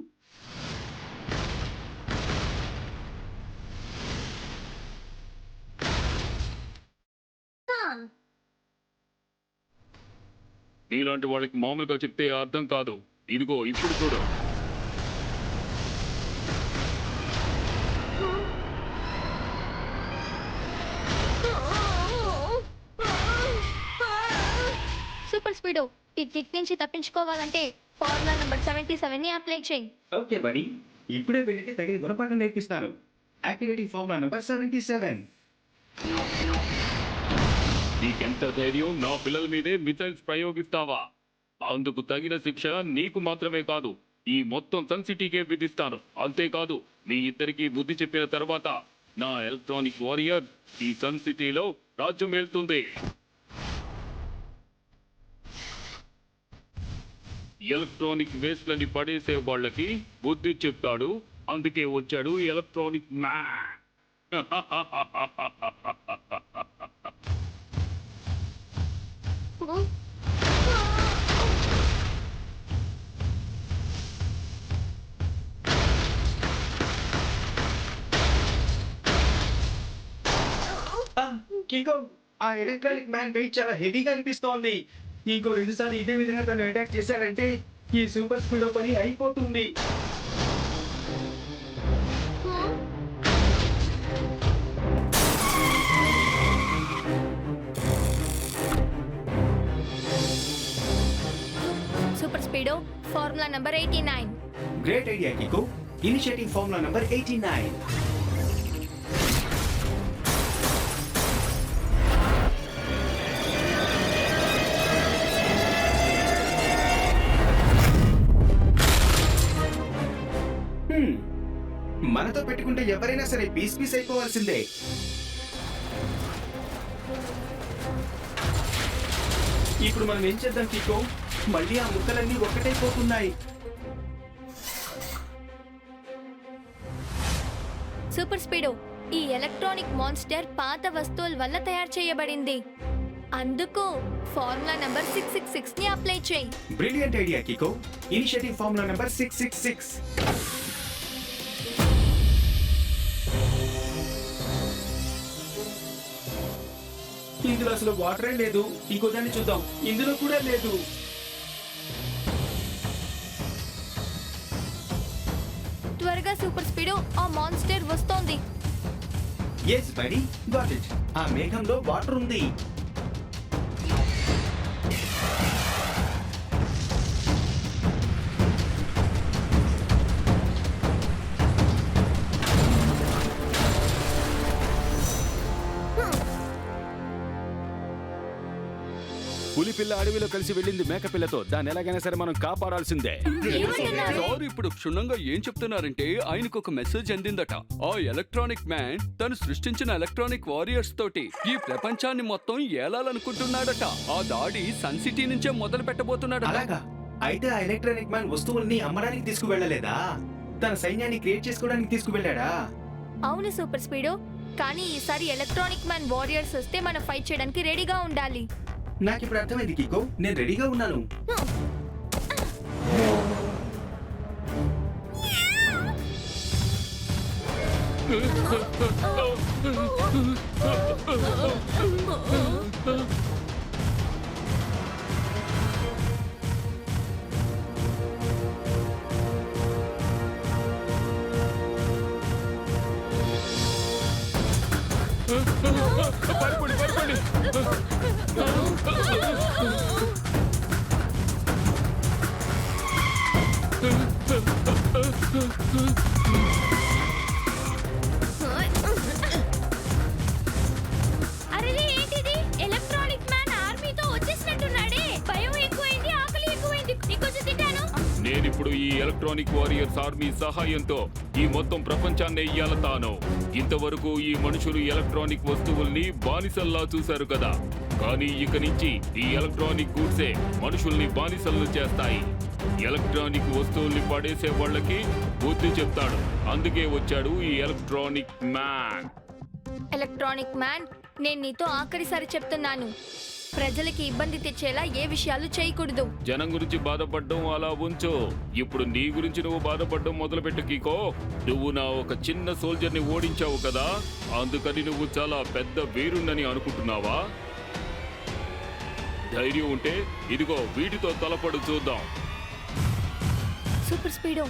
నీలాంటి వాళ్ళకి మామూలుగా చెప్తే అర్థం కాదు. ఇదిగో ఇప్పుడు చూడు. సూపర్ స్పీడ్, ఈ కిక్ నుంచి తప్పించుకోవాలంటే ఫార్ములా నంబర్ 77 ని అప్లై చేయి. ఓకే బడి, ఇప్పుడే వీళ్ళకి తగిన గుణపాఠం నేర్పిస్తాను. Activity formula number 77. నీకెంత ధైర్యం నా పిల్లల మీదే మిసైల్స్ ప్రయోగిస్తావా? అందుకు తగిన శిక్ష నీకు మాత్రమే కాదు, ఈ మొత్తం సన్ సిటీకే విధిస్తాను. అంతేకాదు, మీ ఇద్దరికి బుద్ధి చెప్పిన తర్వాత నా ఎలక్ట్రానిక్ వారియర్ ఈ సన్ సిటీలో రాజ్యం వెళ్తుంది. ఎలక్ట్రానిక్ వేస్ట్లని పడేసే వాళ్ళకి బుద్ధి చెప్తాడు. అందుకే వచ్చాడు ఎలక్ట్రానిక్ మ్యాన్. కికో, ఆ ఎలక్ట్రానిక్ మ్యాన్ వెయిట్ చాలా హెవీగా అనిపిస్తోంది. ఇంకో 2 సార్లు ఇదే విధంగా తను అటాక్ చేశారంటే ఈ సూపర్ స్పీడ్ పని అయిపోతుంది. Super Speedo formula number 89. Great idea Kicko. Initiating formula number 89. మనతో పెట్టుకుంటే ఎవరైనా సరే పీస్ పీస్ అయిపోవాల్సిందే. ఇప్పుడు మనం ఏం చేద్దాం కికో? మళ్ళీ ఆ ముక్కలన్నీ ఒక్కటైపోతున్నాయి. సూపర్ స్పీడో, ఈ ఎలక్ట్రానిక్ మాన్స్టర్ పాత వస్తువుల వల్ల తయారు చేయబడింది. అందుకు ఫార్ములా నంబర్ 666 ని అప్లై చేయి. Brilliant idea Kicko. Initiating formula number 666. ఇందులో అసలు వాటరే లేదు. ఇంకో దాన్ని చూద్దాం. ఇందులో కూడా లేదు. త్వరగా సూపర్ స్పీడో, ఆ మాన్స్టర్ వస్తోంది. Yes buddy, got it. ఆ మేఘంలో వాటర్ ఉంది. పులిపిల్ల అడవిలో కలిసి వెళ్ళింది మేకపిల్లతో. దాన్ని ఎలాగైనా సరే మనం కాపాడాల్సిందే. సార్ ఇప్పుడు క్షుణ్ణంగా ఏం చెప్తున్నారంటే ఆయనకు ఒక మెసేజ్ అందిందట. ఆ ఎలక్ట్రానిక్ మ్యాన్ తను సృష్టించిన ఎలక్ట్రానిక్ వారియర్స్ తోటి ఈ ప్రపంచాన్ని మొత్తం ఏలాలనుకుంటున్నాడట. ఆ దాడి సన్ సిటీ నుంచే మొదలు పెట్టబోతున్నాడు. అలాగా? అయితే ఆ ఎలక్ట్రానిక్ మ్యాన్ వస్తువుల్ని అమ్మడానికి తీసుకువెళ్ళలేదా? తన సైన్యాన్ని క్రియేట్ చేసుకోవడానికి తీసుకువెళ్ళాడా? అవును సూపర్ స్పీడో, కానీ ఈసారి ఎలక్ట్రానిక్ మ్యాన్ వారియర్స్ వస్తే మనం ఫైట్ చేయడానికి రెడీగా ఉండాలి. నాకు ఇప్పుడు అర్థమైంది కికో. నేను రెడీగా ఉన్నాను. పడిపోండి పడిపోండి. అరే ఏంటిది? ఎలక్ట్రానిక్ మ్యాన్ ఆర్మీతో వచ్చేసినట్టున్నాడే. భయం ఎక్కువైంది, ఆకలి ఎక్కువైంది. ఇంకొంచెం తింటాను. నేనిప్పుడు ఈ ఎలక్ట్రానిక్ వారియర్స్ ఆర్మీ సహాయంతో ఈ మొత్తం ప్రపంచాన్ని ఏలతాను. ఇంతవరకు ఈ మనుషులు ఎలక్ట్రానిక్ వస్తువుల్ని బానిసల్లా చూశారు కదా, కానీ ఇక నుంచి ఈ ఎలక్ట్రానిక్ గూడ్సే మనుషుల్ని బానిసల్ని చేస్తాయి. ఎలక్ట్రానిక్ వస్తువుల్ని పడేసే వాళ్ళకి బుద్ధి చెప్తాడు. అందుకే వచ్చాడు ఈ ఎలక్ట్రానిక్ మ్యాన్. ఎలక్ట్రానిక్ మ్యాన్, నేను నీతో ఆఖరిసారి చెప్తున్నాను, ప్రజలకి ఇబ్బంది తెచ్చేలా ఏ విషయాలు చేయకూడదు. జనం గురించి బాధపడడం అలా ఉంచు. ఇప్పుడు నీ గురించి నువ్వు బాధపడడం మొదలుపెట్టు కీకో. నువ్వు నా ఒక చిన్న సోల్జర్ని ఓడించావు కదా, అందుకని నువ్వు చాలా పెద్ద వీరుణ్ణని అనుకుంటున్నావా? ధైర్యం ఉంటే ఇదిగో వీటితో తలపడు చూద్దాం. సూపర్ స్పీడో,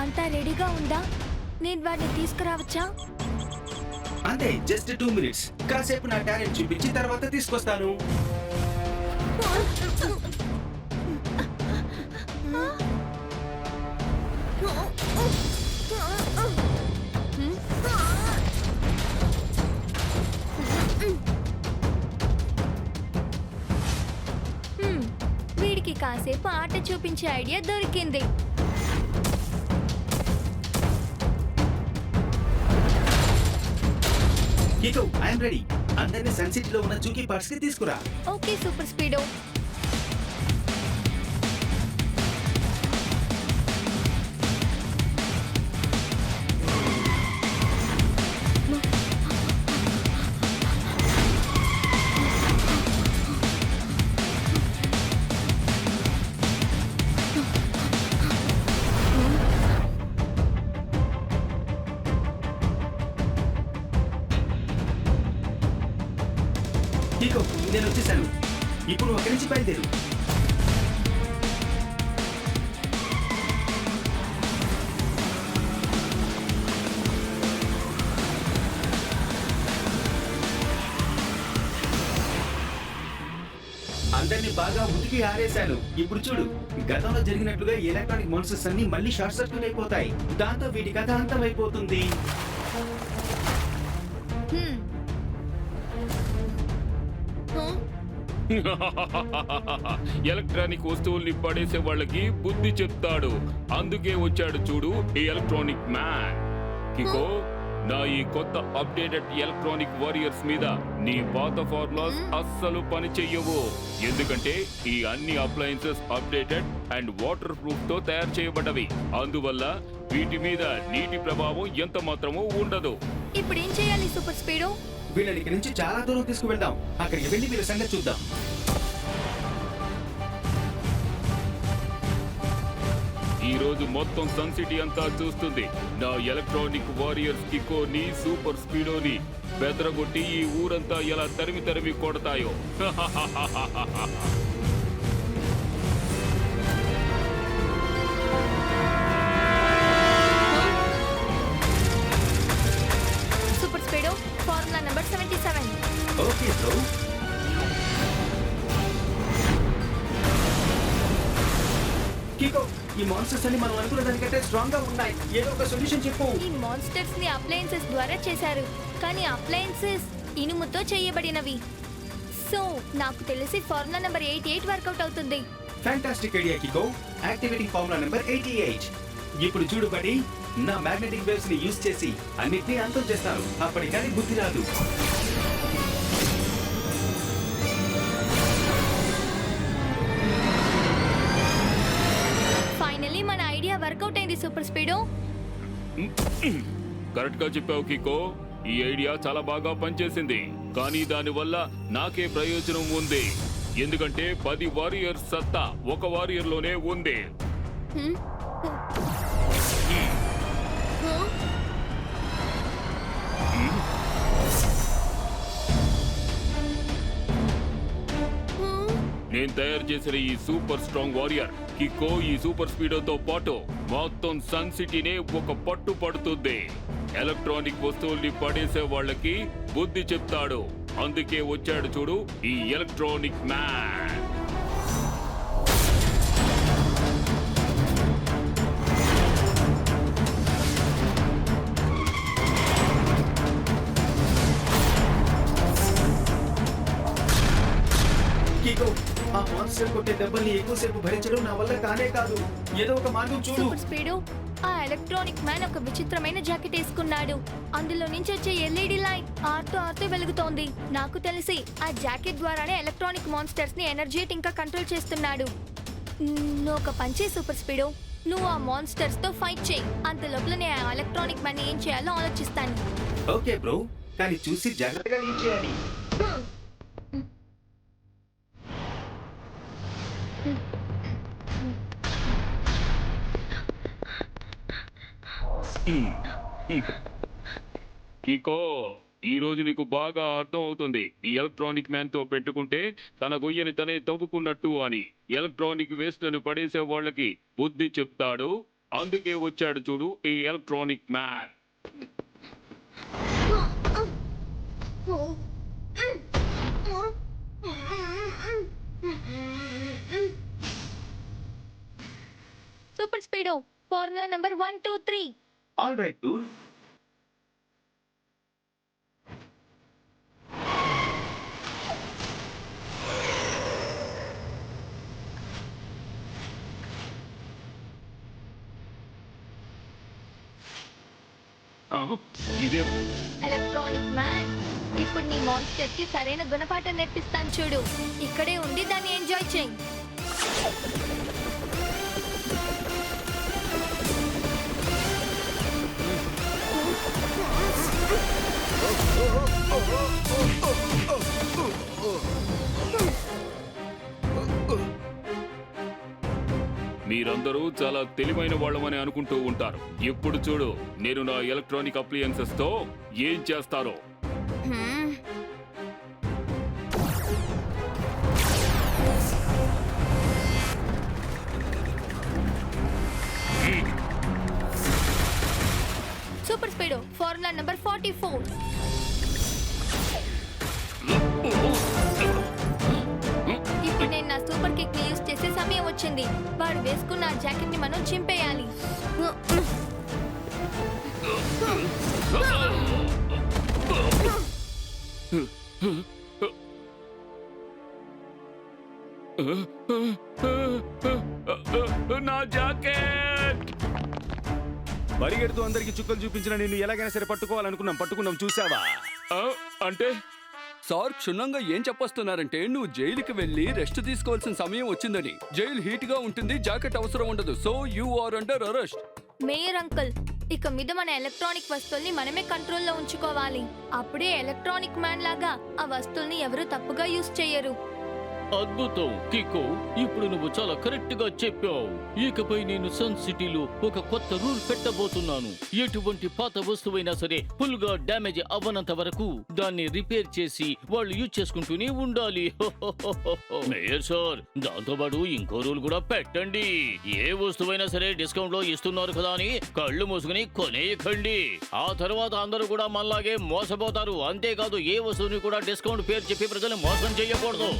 అంతా రెడీగా ఉందా? నేను వాడిని తీసుకురావచ్చా? అంతే, జస్ట్ 2 minutes. కాసేపు నా టాలెంట్ చూపించి తర్వాత తీసుకొస్తాను. వీడికి కాసేపు ఆట చూపించే ఐడియా దొరికింది. కికో, ఐఎమ్ రెడీ. అందరినీ సన్ సిటీలో ఉన్న జూకీ పార్క్స్ కి తీసుకురా. Okay super speedo. కికో, నేను వచ్చేసాను. ఇప్పుడు అక్కడి నుంచి బయలుదేరు. అందరినీ బాగా ఉతికి ఆరేశాను. ఇప్పుడు చూడు, గతంలో జరిగినట్లుగా ఈ ఎలక్ట్రానిక్ మాన్స్టర్స్ అన్ని మళ్ళీ షార్ట్ సర్క్యూట్ అయిపోతాయి. దాంతో వీటి కథ అంతమైపోతుంది. ఎలక్ట్రానిక్ వస్తువుల్ని పడేసే వాళ్ళకి బుద్ధి చెప్తాడు. అందుకే వచ్చాడు చూడు ఈ ఎలక్ట్రానిక్ మ్యాన్. కికో, నా ఈ కొత్త అప్డేటెడ్ ఎలక్ట్రానిక్ వారియర్స్ మీద నీ పాత ఫార్ములాస్ అస్సలు పని చెయ్యవు. ఎందుకంటే ఈ అన్ని appliances updated and water proof తో తయారు చేయబడ్డవి. అందువల్ల వీటి మీద నీటి ప్రభావం ఎంత మాత్రమూ ఉండదు. ఇప్పుడు ఏం చేయాలి సూపర్ స్పీడో? వీళ్ళని ఇక్కడి నుంచి చాలా దూరం తీసుకువెళ్దాం. అక్కడికి వెళ్ళి వీళ్ళ సంగతి చూద్దాం. ఈ రోజు మొత్తం సన్ సిటీ అంతా చూస్తుంది. నా ఎలక్ట్రానిక్ వారియర్స్ కికోని సూపర్ స్పీడోని బెదరగొట్టి ఈ ఊరంతా ఎలా తరిమి తరిమి కొడతాయో. Super Speedo, formula number 77. Okay bro. Kicko, ఈ మాన్స్టర్స్ అన్ని మనం అనుకున్న దానికంటే స్ట్రాంగ్ గా ఉన్నాయి. ఏదో ఒక సొల్యూషన్ చెప్పు. ఈ మాన్స్టర్స్ ని అప్లయన్సెస్ ద్వారా చేశారు, కానీ అప్లయన్సెస్ ఇనుముతో చేయబడినవి. సో నాకు తెలిసి ఫార్ములా నంబర్ 88 వర్కౌట్ అవుతుంది. Fantastic idea Kicko. Activating formula number 88. ఇప్పుడు చూడు బడి, నా మ్యాగ్నెటిక్ వేవ్స్ ని యూజ్ చేసి అన్నిటినీ అంతం చేస్తాను. అప్పటికని బుద్ధి రాదు. ఫైనలీ మన ఐడియా వర్కౌట్ అయింది సూపర్ స్పీడో. కరెక్ట్ గా చెప్పావు కికో. ఈ ఐడియా చాలా బాగా పనిచేసింది. కానీ దానివల్ల నాకే ప్రయోజనం ఉంది. ఎందుకంటే 10 వారియర్స్ సత్తా ఒక వారియర్ లోనే ఉంది. నేను తయారు చేసిన ఈ సూపర్ స్ట్రాంగ్ వారియర్ కికో ఈ సూపర్ స్పీడోతో పాటు మొత్తం సన్ సిటీనే ఒక పట్టు పడుతుంది. ఎలక్ట్రానిక్ వస్తువుల్ని పడేసే వాళ్ళకి బుద్ధి చెప్తాడు. అందుకే వచ్చాడు చూడు ఈ ఎలక్ట్రానిక్ మ్యాన్. కికో, ఆ మాన్స్టర్ కొట్టే దెబ్బల్ని ఎక్కువసేపు భరించడం నా వల్ల కానే కాదు. ఏదో ఒక మార్గం చూడు. సూపర్ స్పీడో, ఆ ఎలక్ట్రానిక్ మ్యాన్ ఒక విచిత్రమైన జాకెట్ వేసుకున్నాడు. అందులో నుంచి వచ్చే ఎల్ఈడి లైట్ ఆర్తో వెలుగుతోంది. నాకు తెలిసి ఆ జాకెట్ ద్వారానే ఎలక్ట్రానిక్ మాన్స్టర్స్ ని ఎనర్జీట్ ఇంకా కంట్రోల్ చేస్తున్నాడు. నువ్వు ఒక పంచే సూపర్ స్పీడో, నువ్వు ఆ మాన్స్టర్స్ తో ఫైట్ చేయి. అంత లోపల నేను ఆ ఎలక్ట్రానిక్ మ్యాన్ ఏం చేయాలో ఆలోచిస్తాను. ఓకే బ్రో, కానీ చూసి జాగ్రత్తగా ఏం చేయాలి. కికో, ఈ రోజు నీకు బాగా అర్థం అవుతుంది. ఈ ఎలక్ట్రానిక్ మ్యాన్ తో పెట్టుకుంటే తన గొయ్యని తనే తవ్వుకున్నట్టు అని. ఎలక్ట్రానిక్ వేస్ట్ లను పడేసే వాళ్ళకి బుద్ధి చెప్తాడు. అందుకే వచ్చాడు చూడు ఈ electronic man. Super Speedo, formula number 1, 2, 3. All right Dude. ఇదే ఎలక్ట్రానిక్ మ్యాన్, ఇప్పుడు నీ మాన్స్టర్ కి సరైన గుణపాఠం నేర్పిస్తాను చూడు. ఇక్కడే ఉండి దాన్ని ఎంజాయ్ చేయి. మీరందరూ చాలా తెలివైన వాళ్ళమని అనుకుంటూ ఉంటారు. ఇప్పుడు చూడు నేను నా ఎలక్ట్రానిక్ అప్లయన్సెస్ తో ఏం చేస్తారో. Super Speedo, formula number 44. ఇప్పుడు నేను నా సూపర్ కిక్ ని యూజ్ చేసే సమయం వచ్చింది. వాడు వేసుకున్న ఆ జాకెట్ ని మనం చింపేయాలి. నా జాకెట్! పరిగెడుతూ అందరికి చుక్కలు చూపించిన నేను ఎలాగైనా సరే పట్టుకున్నాం చూసావా? అంటే సార్ క్షుణ్ణంగా ఏం చెప్పొస్తున్నారంటే నువ్వు జైలుకి వెళ్ళి రెస్ట్ తీసుకోవాల్సిన సమయం వచ్చిందని. జైలు హీట్ గా ఉంటుంది, జాకెట్ అవసరం ఉండదు. So you are under arrest. Mayor uncle, ఇక మీద మన ఎలక్ట్రానిక్ వస్తువుల్ని మనమే కంట్రోల్లో ఉంచుకోవాలి. అప్పుడే ఎలక్ట్రానిక్ మ్యాన్ లాగా ఆ వస్తువుల్ని ఎవరు తప్పుగా యూజ్ చేయరు. అద్భుతం కికో, ఇప్పుడు నువ్వు చాలా కరెక్ట్ గా చెప్పావు. ఇకపై నేను సన్ సిటీలో ఒక కొత్త రూల్ పెట్టబోతున్నాను. ఎటువంటి పాత వస్తువైనా సరే ఫుల్ గా డ్యామేజ్ అవ్వనంత వరకు దాన్ని రిపేర్ చేసి వాళ్ళు యూజ్ చేసుకుంటూనే ఉండాలి. మేయర్ సార్, దాంతో పాటు ఇంకో రూల్ కూడా పెట్టండి. ఏ వస్తువైనా సరే డిస్కౌంట్ లో ఇస్తున్నారు కదా అని కళ్ళు మూసుకుని కొనేయకండి. ఆ తర్వాత అందరూ కూడా మనలాగే మోసపోతారు. అంతేకాదు ఏ వస్తువుని కూడా డిస్కౌంట్ పేరు చెప్పి ప్రజల్ని మోసం చేయకూడదు.